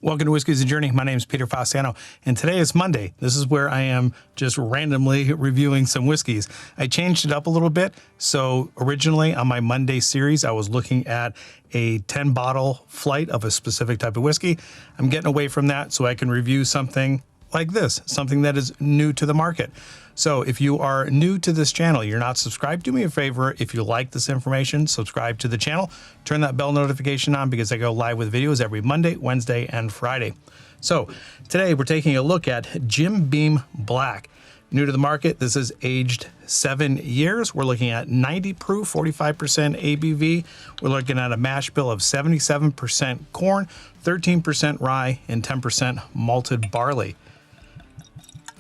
Welcome to Whiskey's a Journey. My name is Peter Fossano, and today is Monday. This is where I am just randomly reviewing some whiskeys. I changed it up a little bit. So originally on my Monday series, I was looking at a 10-bottle flight of a specific type of whiskey. I'm getting away from that so I can review something like this, something that is new to the market. So if you are new to this channel, you're not subscribed, do me a favor. If you like this information, subscribe to the channel, turn that bell notification on because I go live with videos every Monday, Wednesday, and Friday. So today we're taking a look at Jim Beam Black. New to the market, this is aged 7 years. We're looking at 90 proof, 45% ABV. We're looking at a mash bill of 77% corn, 13% rye, and 10% malted barley.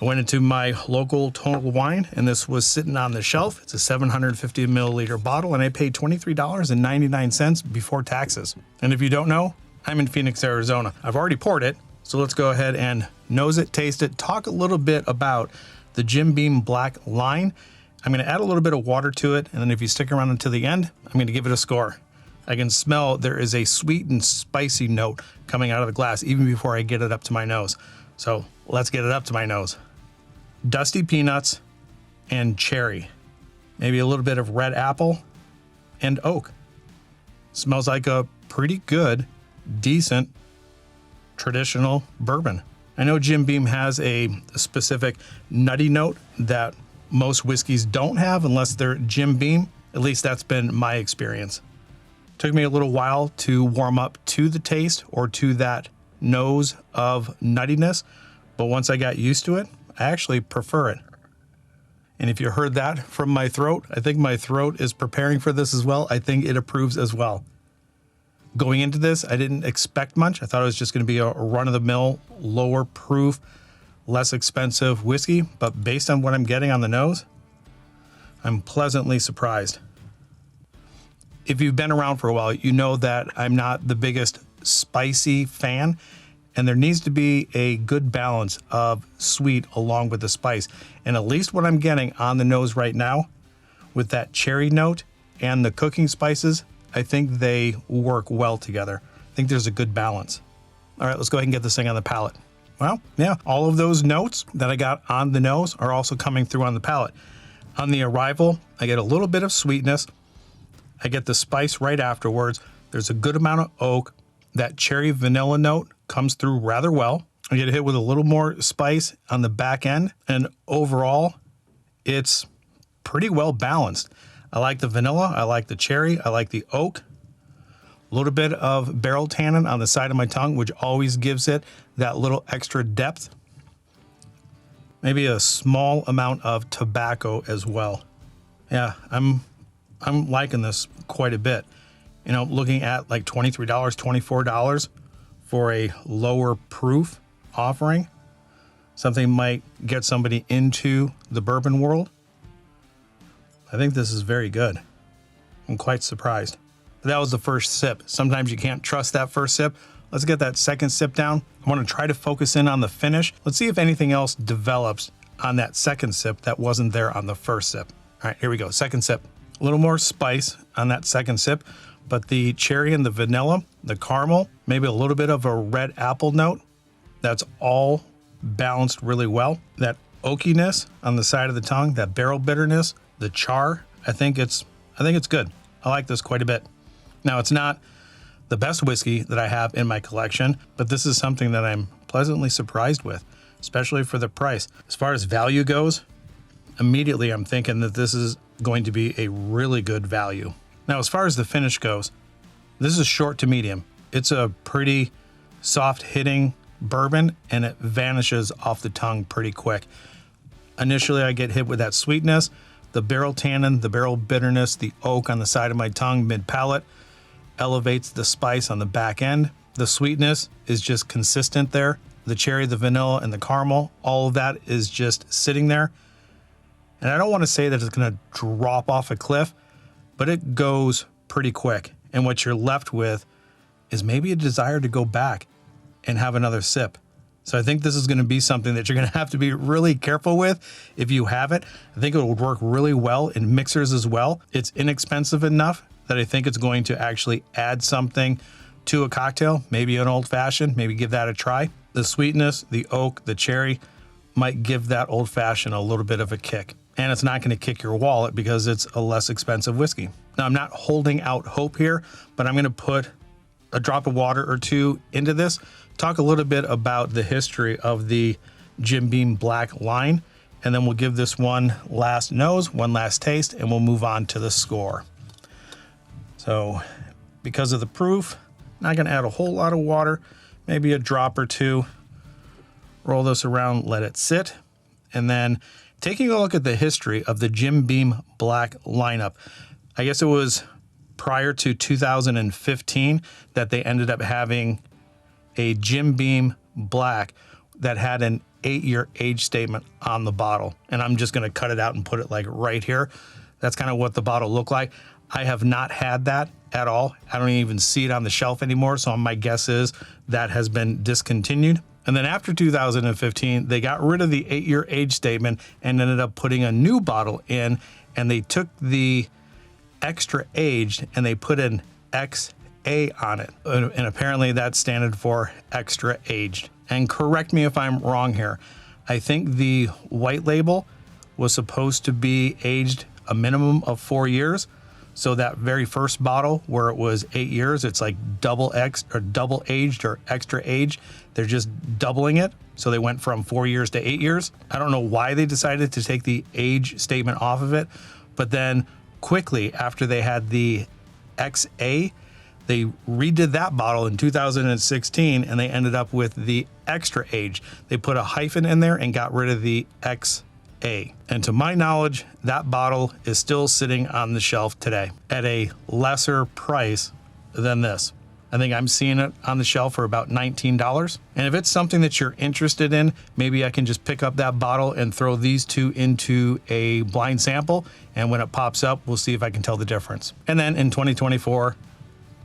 I went into my local Total Wine, and this was sitting on the shelf. It's a 750 milliliter bottle, and I paid $23.99 before taxes. And if you don't know, I'm in Phoenix, Arizona. I've already poured it, so let's go ahead and nose it, taste it, talk a little bit about the Jim Beam Black line. I'm gonna add a little bit of water to it, and then if you stick around until the end, I'm gonna give it a score. I can smell there is a sweet and spicy note coming out of the glass even before I get it up to my nose. So let's get it up to my nose. Dusty peanuts and cherry, maybe a little bit of red apple and oak. Smells like a pretty good, decent, traditional bourbon. I know Jim Beam has a specific nutty note that most whiskeys don't have unless they're Jim Beam. At least that's been my experience. Took me a little while to warm up to the taste or to that nose of nuttiness, but once I got used to it, I actually prefer it. And if you heard that from my throat, I think my throat is preparing for this as well. I think it approves as well. Going into this, I didn't expect much. I thought it was just going to be a run-of-the-mill, lower proof, less expensive whiskey. But based on what I'm getting on the nose, I'm pleasantly surprised. If you've been around for a while, you know that I'm not the biggest spicy fan. And there needs to be a good balance of sweet along with the spice. And at least what I'm getting on the nose right now with that cherry note and the cooking spices, I think they work well together. I think there's a good balance. All right, let's go ahead and get this thing on the palate. Well, yeah, all of those notes that I got on the nose are also coming through on the palate. On the arrival, I get a little bit of sweetness. I get the spice right afterwards. There's a good amount of oak. That cherry vanilla note comes through rather well. I get hit with a little more spice on the back end, and overall, it's pretty well balanced. I like the vanilla, I like the cherry, I like the oak. A little bit of barrel tannin on the side of my tongue, which always gives it that little extra depth. Maybe a small amount of tobacco as well. Yeah, I'm liking this quite a bit. You know, looking at like $23, $24 for a lower proof offering. Something might get somebody into the bourbon world. I think this is very good. I'm quite surprised. That was the first sip. Sometimes you can't trust that first sip. Let's get that second sip down. I want to try to focus in on the finish. Let's see if anything else develops on that second sip that wasn't there on the first sip. All right, here we go. Second sip. A little more spice on that second sip. But the cherry and the vanilla, the caramel, maybe a little bit of a red apple note, that's all balanced really well. That oakiness on the side of the tongue, that barrel bitterness, the char, I think it's good. I like this quite a bit. Now, it's not the best whiskey that I have in my collection, but this is something that I'm pleasantly surprised with, especially for the price. As far as value goes, immediately I'm thinking that this is going to be a really good value. Now, as far as the finish goes, this is short to medium. It's a pretty soft hitting bourbon and it vanishes off the tongue pretty quick. Initially, I get hit with that sweetness, the barrel tannin, the barrel bitterness, the oak on the side of my tongue, mid palate, elevates the spice on the back end. The sweetness is just consistent there. The cherry, the vanilla, and the caramel, all of that is just sitting there. And I don't want to say that it's going to drop off a cliff, but it goes pretty quick. And what you're left with is maybe a desire to go back and have another sip. So I think this is going to be something that you're going to have to be really careful with if you have it. I think it would work really well in mixers as well. It's inexpensive enough that I think it's going to actually add something to a cocktail, maybe an old fashioned, maybe give that a try. The sweetness, the oak, the cherry might give that old fashioned a little bit of a kick. And it's not going to kick your wallet because it's a less expensive whiskey. Now, I'm not holding out hope here, but I'm going to put a drop of water or two into this. Talk a little bit about the history of the Jim Beam Black line, and then we'll give this one last nose, one last taste, and we'll move on to the score. So because of the proof, not going to add a whole lot of water, maybe a drop or two. Roll this around, let it sit, and then taking a look at the history of the Jim Beam Black lineup. I guess it was prior to 2015 that they ended up having a Jim Beam Black that had an 8-year age statement on the bottle. And I'm just going to cut it out and put it like right here. That's kind of what the bottle looked like. I have not had that at all. I don't even see it on the shelf anymore. So my guess is that has been discontinued. And then after 2015, they got rid of the 8-year age statement and ended up putting a new bottle in, and they took the extra aged and they put an XA on it. And apparently that's standard for extra aged. And correct me if I'm wrong here. I think the white label was supposed to be aged a minimum of 4 years. So that very first bottle where it was 8 years, it's like double X or double aged or extra aged. They're just doubling it. So they went from 4 years to 8 years. I don't know why they decided to take the age statement off of it, but then quickly after they had the XA, they redid that bottle in 2016 and they ended up with the extra age. They put a hyphen in there and got rid of the XA. And to my knowledge, that bottle is still sitting on the shelf today at a lesser price than this. I think I'm seeing it on the shelf for about $19. And if it's something that you're interested in, maybe I can just pick up that bottle and throw these two into a blind sample. And when it pops up, we'll see if I can tell the difference. And then in 2024,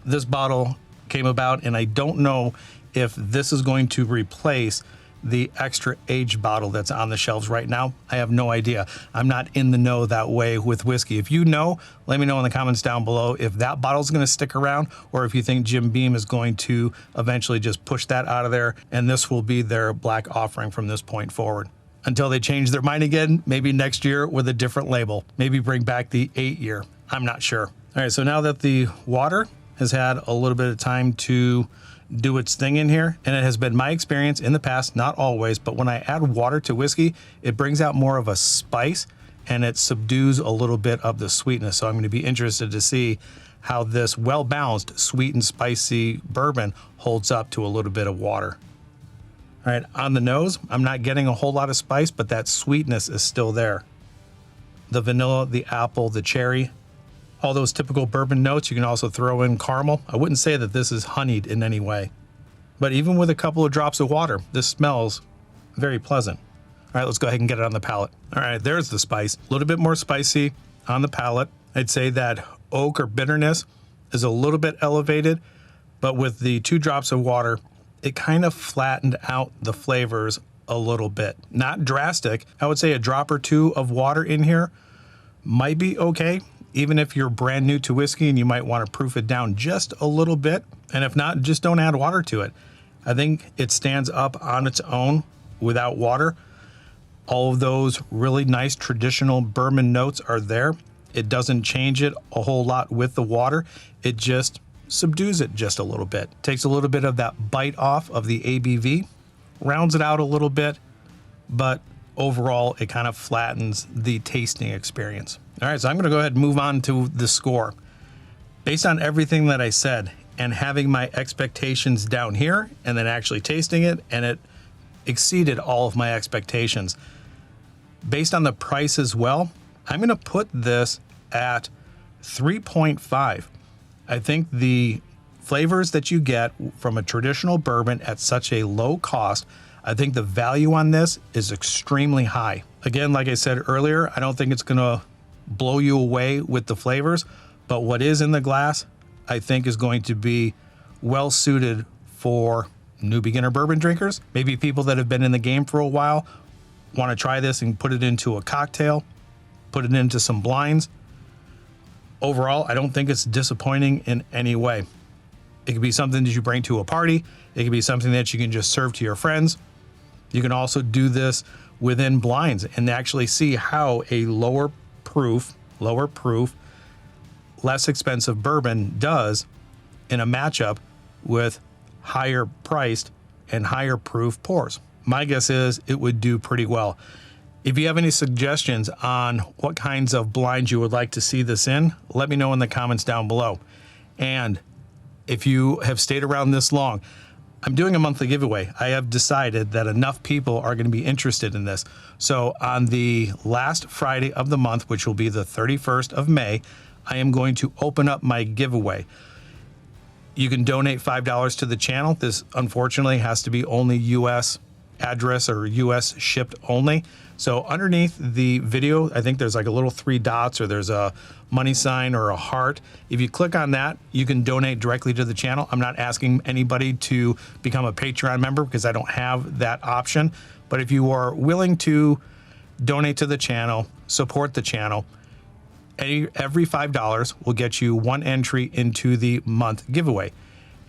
this bottle came about, and I don't know if this is going to replace the extra aged bottle that's on the shelves right now. I have no idea. I'm not in the know that way with whiskey. If you know, let me know in the comments down below if that bottle's gonna stick around or if you think Jim Beam is going to eventually just push that out of there and this will be their black offering from this point forward. Until they change their mind again, maybe next year with a different label. Maybe bring back the 8-year. I'm not sure. All right, so now that the water has had a little bit of time to do its thing in here, and it has been my experience in the past, not always, but when I add water to whiskey, it brings out more of a spice and it subdues a little bit of the sweetness. So I'm going to be interested to see how this well-balanced sweet and spicy bourbon holds up to a little bit of water. All right, on the nose, I'm not getting a whole lot of spice, but that sweetness is still there. The vanilla, the apple, the cherry, all those typical bourbon notes. You can also throw in caramel. I wouldn't say that this is honeyed in any way, but even with a couple of drops of water, this smells very pleasant. All right, let's go ahead and get it on the palate. All right, there's the spice. A little bit more spicy on the palate. I'd say that oak or bitterness is a little bit elevated, but with the 2 drops of water, it kind of flattened out the flavors a little bit. Not drastic. I would say a drop or 2 of water in here might be okay. Even if you're brand new to whiskey and you might want to proof it down just a little bit. And if not, just don't add water to it. I think it stands up on its own without water. All of those really nice traditional bourbon notes are there. It doesn't change it a whole lot with the water. It just subdues it just a little bit. Takes a little bit of that bite off of the ABV, rounds it out a little bit, but overall it kind of flattens the tasting experience. All right, so I'm gonna go ahead and move on to the score. Based on everything that I said and having my expectations down here and then actually tasting it, and it exceeded all of my expectations. Based on the price as well, I'm gonna put this at 3.5. I think the flavors that you get from a traditional bourbon at such a low cost, I think the value on this is extremely high. Again, like I said earlier, I don't think it's gonna blow you away with the flavors, but what is in the glass, I think is going to be well suited for new beginner bourbon drinkers. Maybe people that have been in the game for a while want to try this and put it into a cocktail, put it into some blinds. Overall, I don't think it's disappointing in any way. It could be something that you bring to a party. It could be something that you can just serve to your friends. You can also do this within blinds and actually see how a lower proof, less expensive bourbon does in a matchup with higher priced and higher proof pours. My guess is it would do pretty well. If you have any suggestions on what kinds of blinds you would like to see this in, let me know in the comments down below. And if you have stayed around this long, I'm doing a monthly giveaway. I have decided that enough people are going to be interested in this. So on the last Friday of the month, which will be the 31st of May, I am going to open up my giveaway. You can donate $5 to the channel. This unfortunately has to be only US address or US shipped only. So underneath the video, I think there's like a little 3 dots or there's a money sign or a heart. If you click on that, you can donate directly to the channel. I'm not asking anybody to become a Patreon member because I don't have that option. But if you are willing to donate to the channel, support the channel, every $5 will get you 1 entry into the month giveaway.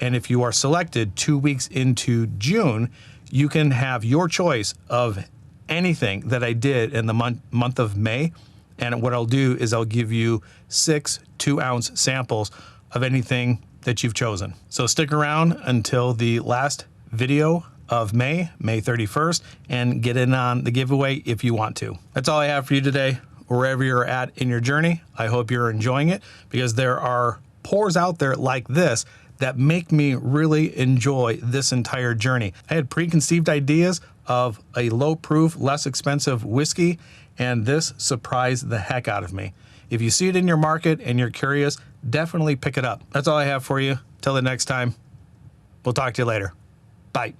And if you are selected 2 weeks into June, you can have your choice of anything that I did in the month of May. And what I'll do is I'll give you 6 2-ounce samples of anything that you've chosen. So stick around until the last video of May 31st, and get in on the giveaway if you want to. That's all I have for you today. Wherever you're at in your journey, I hope you're enjoying it, because there are pours out there like this that make me really enjoy this entire journey. I had preconceived ideas of a low proof, less expensive whiskey, and this surprised the heck out of me. If you see it in your market and you're curious, definitely pick it up. That's all I have for you. Till the next time, we'll talk to you later. Bye.